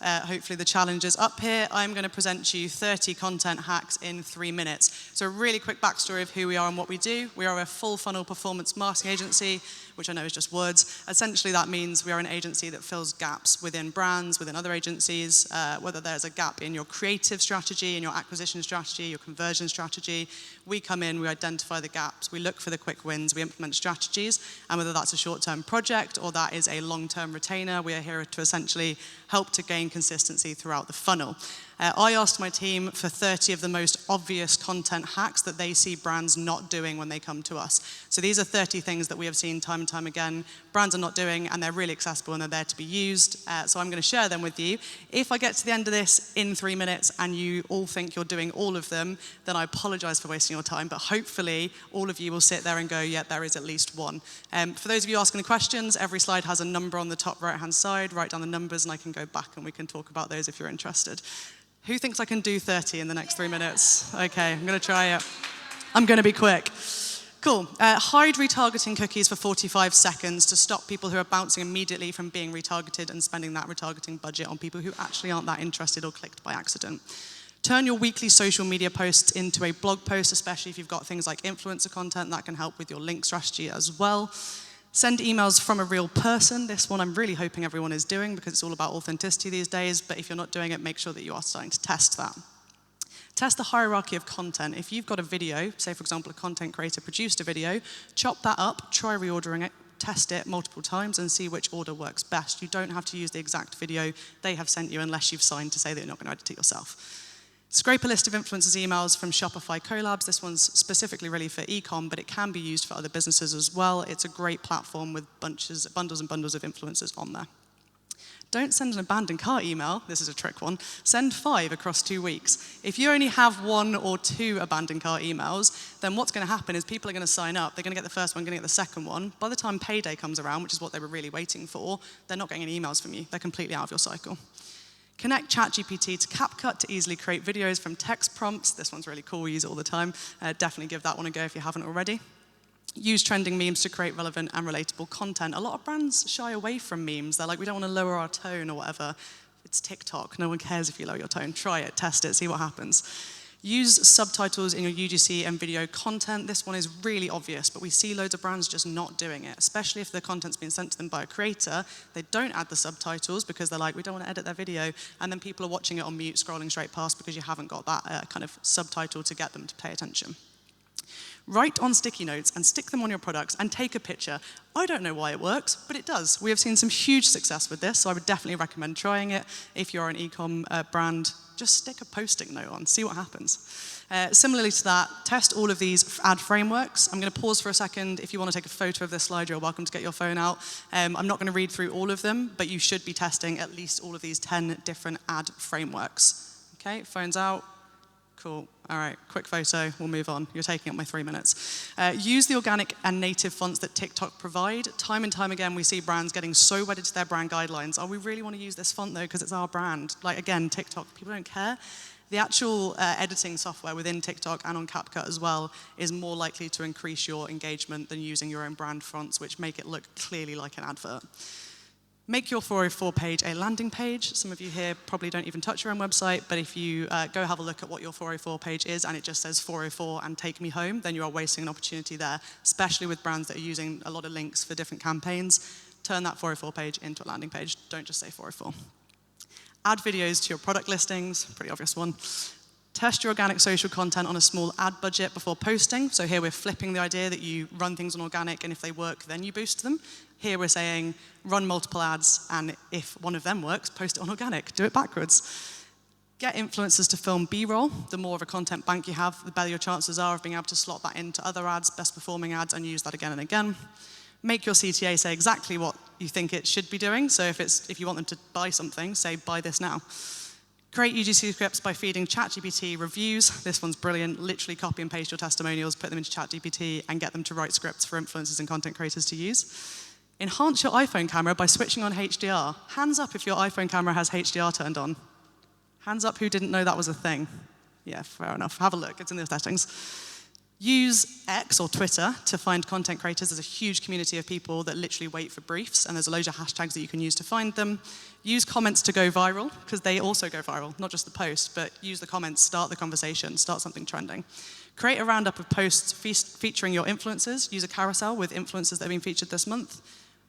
Hopefully the challenge is up here. I'm going to present to you 30 content hacks in 3 minutes. So a really quick backstory of who we are and what we do. We are a full funnel performance marketing agency, which I know is just words. Essentially that means we are an agency that fills gaps within brands, within other agencies, whether there's a gap in your creative strategy, in your acquisition strategy, your conversion strategy. We come in, we identify the gaps, we look for the quick wins, we implement strategies, and whether that's a short-term project or that is a long-term retainer, we are here to essentially help to gain consistency throughout the funnel. I asked my team for 30 of the most obvious content hacks that they see brands not doing when they come to us. So these are 30 things that we have seen time and time again, brands are not doing, and they're really accessible and they're there to be used. So I'm going to share them with you. If I get to the end of this in 3 minutes and you all think you're doing all of them, then I apologize for wasting your time, but hopefully all of you will sit there and go, yeah, there is at least one. For those of you asking the questions, every slide has a number on the top right-hand side. Write down the numbers and I can go back and we can talk about those if you're interested. Who thinks I can do 30 in the next 3 minutes? Okay, I'm going to try it. I'm going to be quick. Cool. Hide retargeting cookies for 45 seconds to stop people who are bouncing immediately from being retargeted and spending that retargeting budget on people who actually aren't that interested or clicked by accident. Turn your weekly social media posts into a blog post, especially if you've got things like influencer content that can help with your link strategy as well. Send emails from a real person. This one I'm really hoping everyone is doing because it's all about authenticity these days, but if you're not doing it, make sure that you are starting to test that. Test the hierarchy of content. If you've got a video, say for example a content creator produced a video, chop that up, try reordering it, test it multiple times and see which order works best. You don't have to use the exact video they have sent you unless you've signed to say that you're not going to edit it yourself. Scrape a list of influencers' emails from Shopify collabs. This one's specifically really for e-com, but it can be used for other businesses as well. It's a great platform with bundles and bundles of influencers on there. Don't send an abandoned cart email. This is a trick one. Send 5 across 2 weeks. If you only have 1 or 2 abandoned cart emails, then what's going to happen is people are going to sign up. They're going to get the first one, going to get the second one. By the time payday comes around, which is what they were really waiting for, they're not getting any emails from you. They're completely out of your cycle. Connect ChatGPT to CapCut to easily create videos from text prompts. This one's really cool. We use it all the time. Definitely give that one a go if you haven't already. Use trending memes to create relevant and relatable content. A lot of brands shy away from memes. They're like, we don't want to lower our tone or whatever. It's TikTok. No one cares if you lower your tone. Try it, test it, see what happens. Use subtitles in your UGC and video content. This one is really obvious, but we see loads of brands just not doing it, especially if the content's been sent to them by a creator. They don't add the subtitles because they're like, we don't want to edit their video, and then people are watching it on mute, scrolling straight past because you haven't got that kind of subtitle to get them to pay attention. Write on sticky notes and stick them on your products and take a picture. I don't know why it works, but it does. We have seen some huge success with this, so I would definitely recommend trying it. If you're an e-com brand, just stick a post-it note on, see what happens. Similarly to that, test all of these ad frameworks. I'm going to pause for a second. If you want to take a photo of this slide, you're welcome to get your phone out. I'm not going to read through all of them, but you should be testing at least all of these 10 different ad frameworks. Okay, phone's out. Cool. All right, quick photo, we'll move on. You're taking up my 3 minutes. Use the organic and native fonts that TikTok provide. Time and time again, we see brands getting so wedded to their brand guidelines. Oh, we really want to use this font though, because it's our brand. Like again, TikTok, people don't care. The actual editing software within TikTok and on CapCut as well is more likely to increase your engagement than using your own brand fonts, which make it look clearly like an advert. Make your 404 page a landing page. Some of you here probably don't even touch your own website, but if you go have a look at what your 404 page is and it just says 404 and take me home, then you are wasting an opportunity there, especially with brands that are using a lot of links for different campaigns. Turn that 404 page into a landing page. Don't just say 404. Add videos to your product listings, pretty obvious one. Test your organic social content on a small ad budget before posting. So here we're flipping the idea that you run things on organic, and if they work, then you boost them. Here we're saying run multiple ads, and if one of them works, post it on organic. Do it backwards. Get influencers to film B-roll. The more of a content bank you have, the better your chances are of being able to slot that into other ads, best performing ads, and use that again and again. Make your CTA say exactly what you think it should be doing. So if you want them to buy something, say buy this now. Create UGC scripts by feeding ChatGPT reviews. This one's brilliant. Literally copy and paste your testimonials, put them into ChatGPT, and get them to write scripts for influencers and content creators to use. Enhance your iPhone camera by switching on HDR. Hands up if your iPhone camera has HDR turned on. Hands up who didn't know that was a thing. Yeah, fair enough. Have a look. It's in the settings. Use X or Twitter to find content creators. There's a huge community of people that literally wait for briefs, and there's a load of hashtags that you can use to find them. Use comments to go viral, because they also go viral, not just the post, but use the comments, start the conversation, start something trending. Create a roundup of posts featuring your influencers. Use a carousel with influencers that have been featured this month.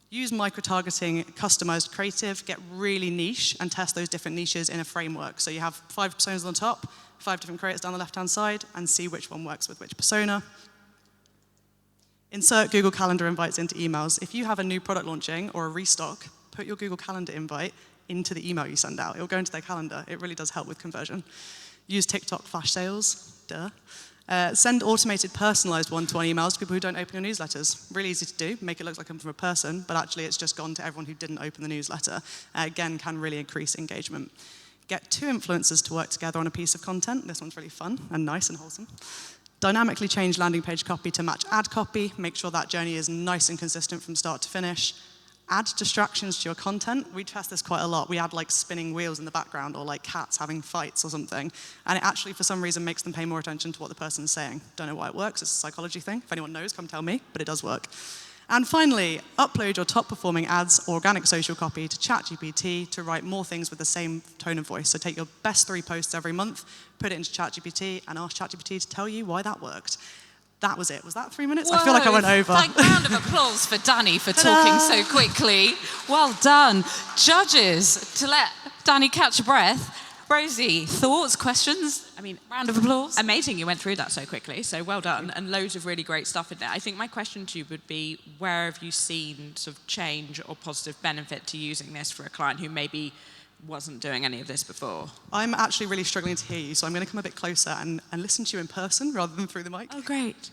Use micro-targeting, customized creative, get really niche, and test those different niches in a framework. So you have 5 personas on the top, 5 different creators down the left-hand side, and see which one works with which persona. Insert Google Calendar invites into emails. If you have a new product launching or a restock, put your Google Calendar invite into the email you send out. It'll go into their calendar. It really does help with conversion. Use TikTok flash sales, duh. Send automated personalized one-to-one emails to people who don't open your newsletters. Really easy to do, make it look like I'm from a person, but actually it's just gone to everyone who didn't open the newsletter. Again, can really increase engagement. Get 2 influencers to work together on a piece of content. This one's really fun and nice and wholesome. Dynamically change landing page copy to match ad copy. Make sure that journey is nice and consistent from start to finish. Add distractions to your content. We test this quite a lot. We add like spinning wheels in the background or like cats having fights or something. And it actually, for some reason, makes them pay more attention to what the person is saying. Don't know why it works. It's a psychology thing. If anyone knows, come tell me, but it does work. And finally, upload your top performing ads or organic social copy to ChatGPT to write more things with the same tone of voice. So take your best 3 posts every month, put it into ChatGPT, and ask ChatGPT to tell you why that worked. That was it. Was that 3 minutes? Whoa, I feel like I went over. Like, round of applause for Danny for talking so quickly. Well done. Judges, to let Danny catch a breath, Rosie, thoughts, questions? I mean, round of applause. Amazing you went through that so quickly, so well done, and loads of really great stuff in there. I think my question to you would be, where have you seen sort of change or positive benefit to using this for a client who maybe wasn't doing any of this before? I'm actually really struggling to hear you, so I'm going to come a bit closer and listen to you in person rather than through the mic. Oh, great.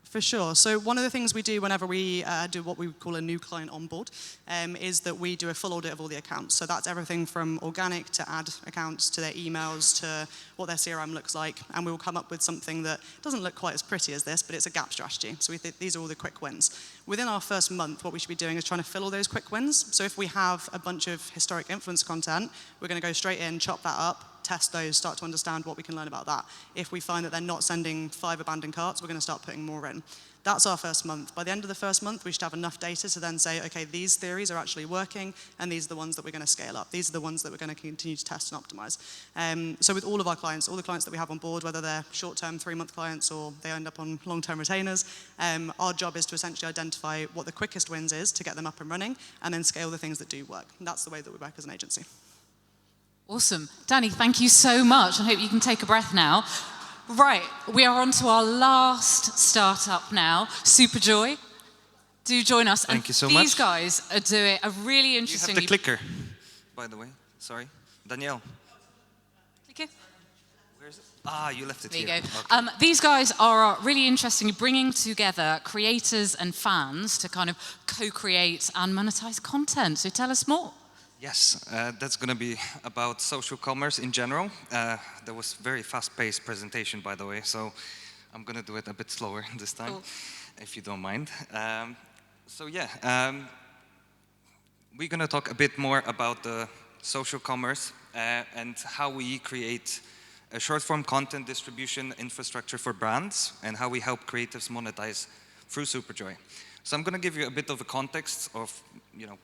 For sure. So one of the things we do whenever we do what we call a new client onboard is that we do a full audit of all the accounts. So that's everything from organic to ad accounts to their emails to what their CRM looks like. And we will come up with something that doesn't look quite as pretty as this, but it's a gap strategy. So we think these are all the quick wins. Within our first month, what we should be doing is trying to fill all those quick wins. So if we have a bunch of historic influence content, we're going to go straight in, chop that up, test those, start to understand what we can learn about that. If we find that they're not sending 5 abandoned carts, we're going to start putting more in. That's our first month. By the end of the first month, we should have enough data to then say, okay, these theories are actually working, and these are the ones that we're going to scale up. These are the ones that we're going to continue to test and optimize. So with all of our clients, all the clients that we have on board, whether they're short-term 3-month clients or they end up on long-term retainers, our job is to essentially identify what the quickest wins is to get them up and running, and then scale the things that do work. And that's the way that we work as an agency. Awesome. Danny, thank you so much. I hope you can take a breath now. Right, we are on to our last startup now, Superjoy. Do join us. Thank you so much. These much. guys are doing a really interesting... You have the clicker, by the way. Sorry. Danielle. Click it. Where is it? Ah, you left it there here. You go. Okay. These guys are really interesting, bringing together creators and fans to kind of co-create and monetize content. So tell us more. Yes, that's going to be about social commerce in general. That was a very fast-paced presentation, by the way, so I'm going to do it a bit slower this time, cool. If you don't mind. We're going to talk a bit more about the social commerce and how we create a short-form content distribution infrastructure for brands and how we help creatives monetize through Superjoy. So I'm going to give you a bit of a context of,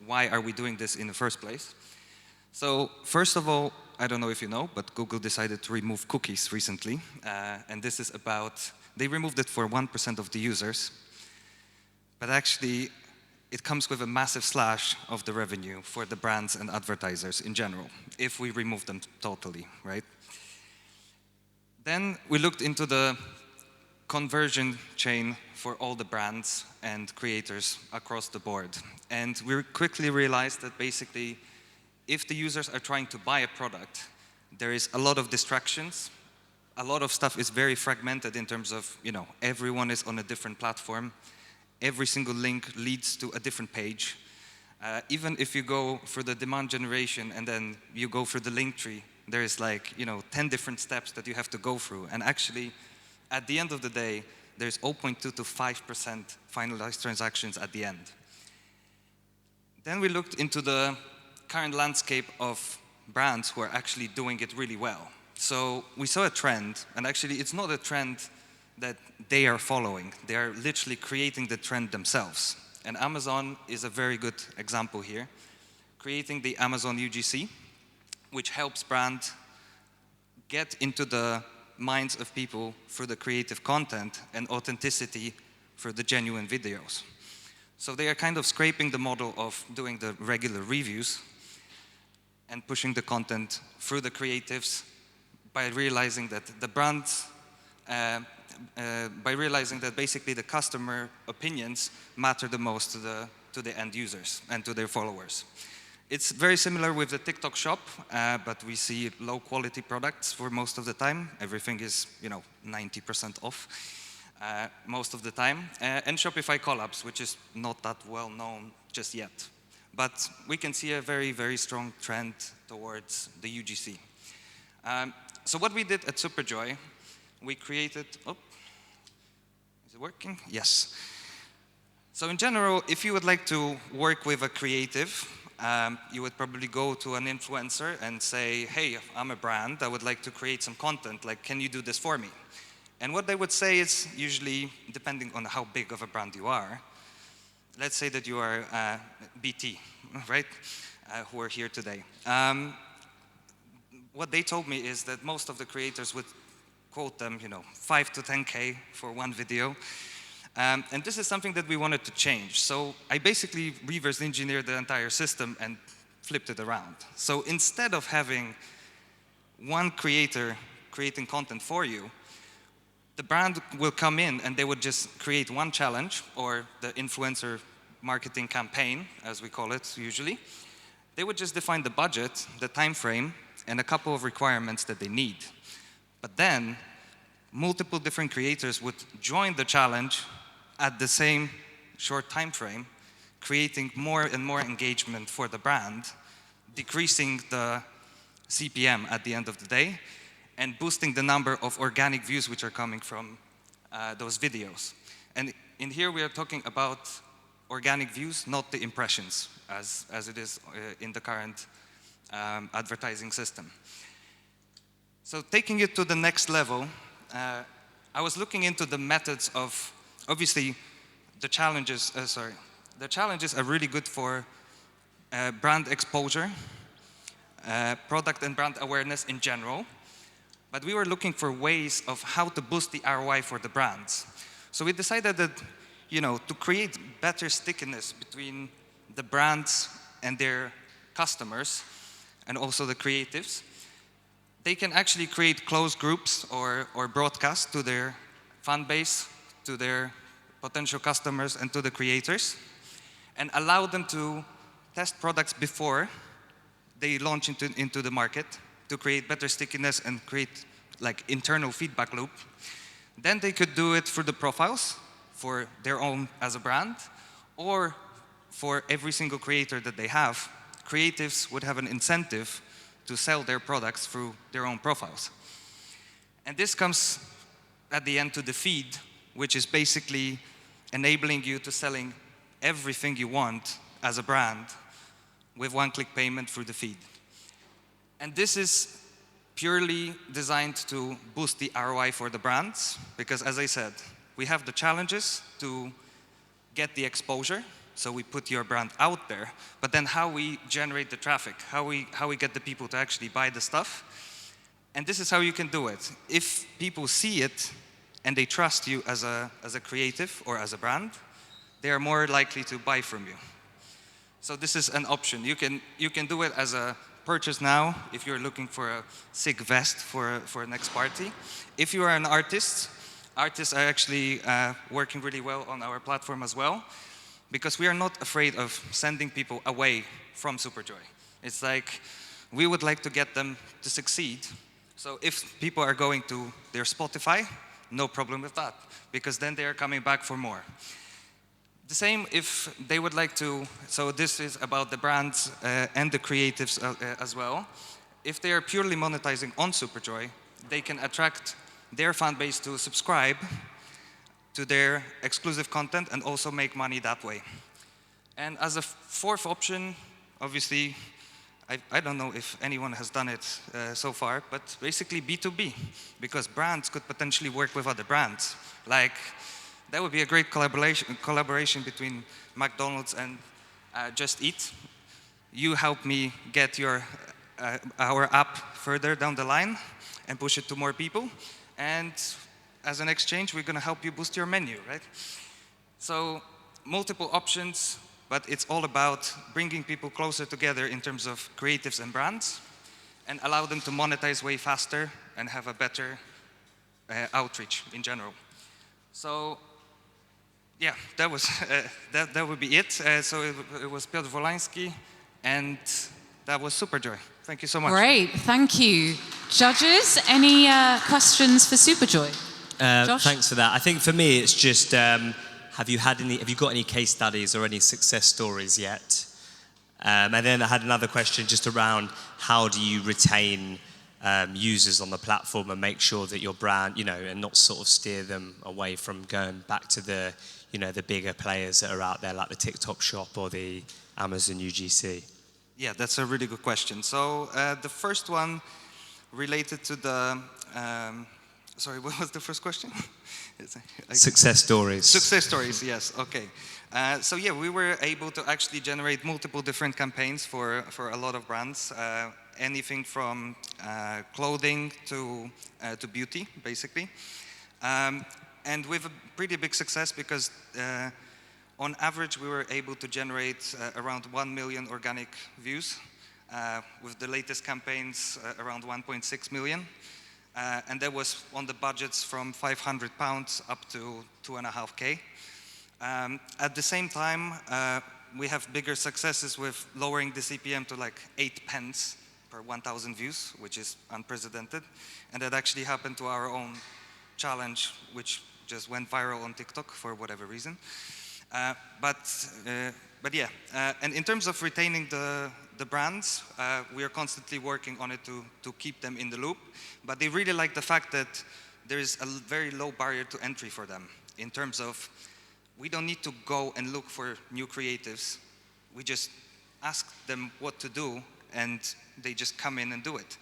why are we doing this in the first place. So first of all, I don't know if you know, but Google decided to remove cookies recently. And this is about, they removed it for 1% of the users. But actually, it comes with a massive slash of the revenue for the brands and advertisers in general, if we remove them totally, right? Then we looked into the conversion chain for all the brands and creators across the board. And we quickly realized that basically, if the users are trying to buy a product, there is a lot of distractions. A lot of stuff is very fragmented in terms of, everyone is on a different platform. Every single link leads to a different page. Even if you go for the demand generation and then you go through the link tree, there is 10 different steps that you have to go through. And actually, at the end of the day, there's 0.2 to 5% finalized transactions at the end. Then we looked into the current landscape of brands who are actually doing it really well. So we saw a trend, and actually it's not a trend that they are following. They are literally creating the trend themselves. And Amazon is a very good example here, creating the Amazon UGC, which helps brands get into the minds of people through the creative content and authenticity for the genuine videos. So they are kind of scraping the model of doing the regular reviews and pushing the content through the creatives by realizing that the brands, by realizing that basically the customer opinions matter the most to the end users and to their followers. It's very similar with the TikTok shop, but we see low quality products for most of the time. Everything is, 90% off most of the time. And Shopify collabs, which is not that well known just yet. But we can see a very, very strong trend towards the UGC. So what we did at Superjoy, we created, is it working? Yes. So in general, if you would like to work with a creative, you would probably go to an influencer and say, hey, I'm a brand, I would like to create some content, can you do this for me? And what they would say is usually, depending on how big of a brand you are, let's say that you are BT, right, who are here today. What they told me is that most of the creators would quote them, 5 to 10K for one video. And this is something that we wanted to change. So I basically reverse engineered the entire system and flipped it around. So instead of having one creator creating content for you, the brand will come in and they would just create one challenge, or the influencer marketing campaign, as we call it usually. They would just define the budget, the time frame, and a couple of requirements that they need. But then, multiple different creators would join the challenge at the same short time frame, creating more and more engagement for the brand, decreasing the CPM at the end of the day, and boosting the number of organic views which are coming from those videos. And in here we are talking about organic views, not the impressions, as it is in the current advertising system. So taking it to the next level, I was looking into the methods of, obviously, the challenges are really good for brand exposure, product and brand awareness in general, but we were looking for ways of how to boost the ROI for the brands. So we decided that, to create better stickiness between the brands and their customers, and also the creatives, they can actually create closed groups or broadcasts to their fan base, to their potential customers, and to the creators, and allow them to test products before they launch into the market to create better stickiness and create like internal feedback loop. Then they could do it through the profiles for their own as a brand, or for every single creator that they have. Creatives would have an incentive to sell their products through their own profiles. And this comes at the end to the feed, which is basically enabling you to selling everything you want as a brand with one-click payment through the feed. And this is purely designed to boost the ROI for the brands, because as I said, we have the challenges to get the exposure, so we put your brand out there, but then how we generate the traffic, how we get the people to actually buy the stuff. And this is how you can do it. If people see it and they trust you as a creative or as a brand, they are more likely to buy from you. So this is an option. You can do it as a purchase now if you're looking for a sick vest for a next party. If you are an artist, artists are actually working really well on our platform as well, because we are not afraid of sending people away from Superjoy. It's like we would like to get them to succeed. So if people are going to their Spotify, no problem with that, because then they are coming back for more. The same if they would like to, so this is about the brands and the creatives as well. If they are purely monetizing on Superjoy, they can attract their fan base to subscribe to their exclusive content and also make money that way. And as a fourth option, obviously, I don't know if anyone has done it so far, but basically B2B, because brands could potentially work with other brands. Like, that would be a great collaboration between McDonald's and Just Eat. You help me get our app further down the line and push it to more people. And as an exchange, we're going to help you boost your menu, right? So multiple options, but it's all about bringing people closer together in terms of creatives and brands, and allow them to monetize way faster and have a better outreach in general. So yeah, that was that would be it. So it was Piotr Wolański, and that was Superjoy. Thank you so much. Great, thank you. Judges, any questions for Superjoy? Josh? Thanks for that. I think for me, it's just, have you got any case studies or any success stories yet? And then I had another question just around how do you retain users on the platform and make sure that your brand, and not sort of steer them away from going back to the, the bigger players that are out there, like the TikTok Shop or the Amazon UGC. Yeah, that's a really good question. So the first one related to the, sorry, what was the first question? Success stories. Success stories, yes, okay. So yeah, we were able to actually generate multiple different campaigns for a lot of brands. Anything from clothing to beauty, basically. and with a pretty big success because on average we were able to generate around 1 million organic views. With the latest campaigns around 1.6 million. And that was on the budgets from £500 up to 2.5K. At the same time, we have bigger successes with lowering the CPM to like 8 pence per 1,000 views, which is unprecedented. And that actually happened to our own challenge, which just went viral on TikTok for whatever reason. But yeah, and in terms of retaining the brands, we are constantly working on it to keep them in the loop. But they really like the fact that there is a very low barrier to entry for them in terms of we don't need to go and look for new creatives. We just ask them what to do and they just come in and do it.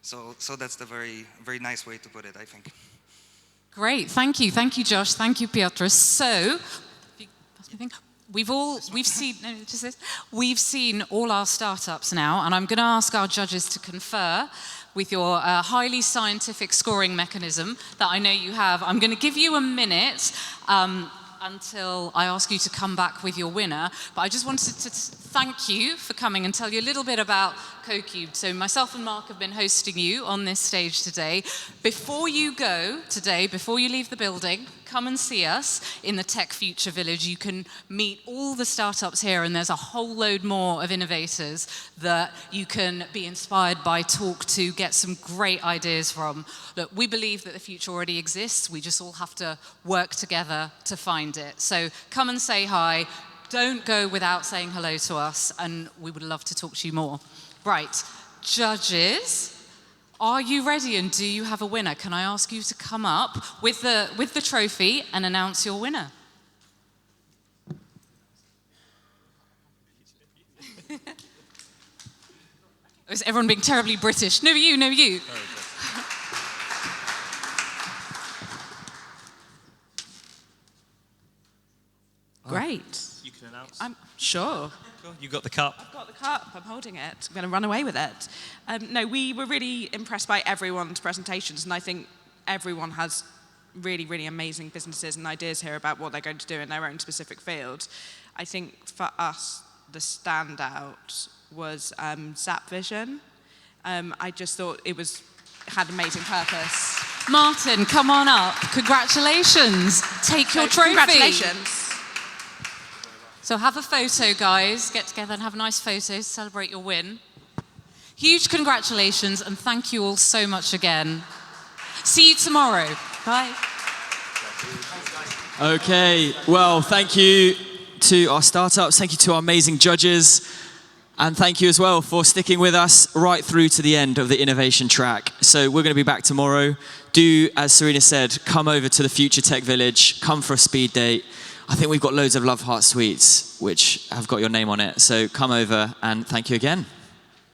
So that's the very, very nice way to put it, I think. Great, thank you. Thank you, Josh. Thank you, Piotr. So, we've seen all our startups now, and I'm going to ask our judges to confer with your highly scientific scoring mechanism that I know you have. I'm going to give you a minute until I ask you to come back with your winner. But I just wanted to thank you for coming and tell you a little bit about CoCubed. So myself and Mark have been hosting you on this stage today. Before you go today, before you leave the building, come and see us in the Tech Future Village. You can meet all the startups here, and there's a whole load more of innovators that you can be inspired by, talk to, get some great ideas from. Look, we believe that the future already exists. We just all have to work together to find it. So come and say hi. Don't go without saying hello to us, and we would love to talk to you more. Right, judges, are you ready, and do you have a winner? Can I ask you to come up with the trophy and announce your winner? Is everyone being terribly British? No, you, no, you. Great. You can announce. I'm sure. Cool. You got the cup. I've got the cup. I'm holding it. I'm going to run away with it. No, we were really impressed by everyone's presentations, and I think everyone has really, really amazing businesses and ideas here about what they're going to do in their own specific field. I think for us, the standout was Zap Vision. I just thought it had amazing purpose. Martin, come on up. Congratulations. Take your trophy. Congratulations. So have a photo, guys. Get together and have a nice photo to celebrate your win. Huge congratulations, and thank you all so much again. See you tomorrow. Bye. Okay, well, thank you to our startups. Thank you to our amazing judges. And thank you as well for sticking with us right through to the end of the innovation track. So we're going to be back tomorrow. Do, as Serena said, come over to the Future Tech Village. Come for a speed date. I think we've got loads of Love Heart Sweets, which have got your name on it. So come over and thank you again.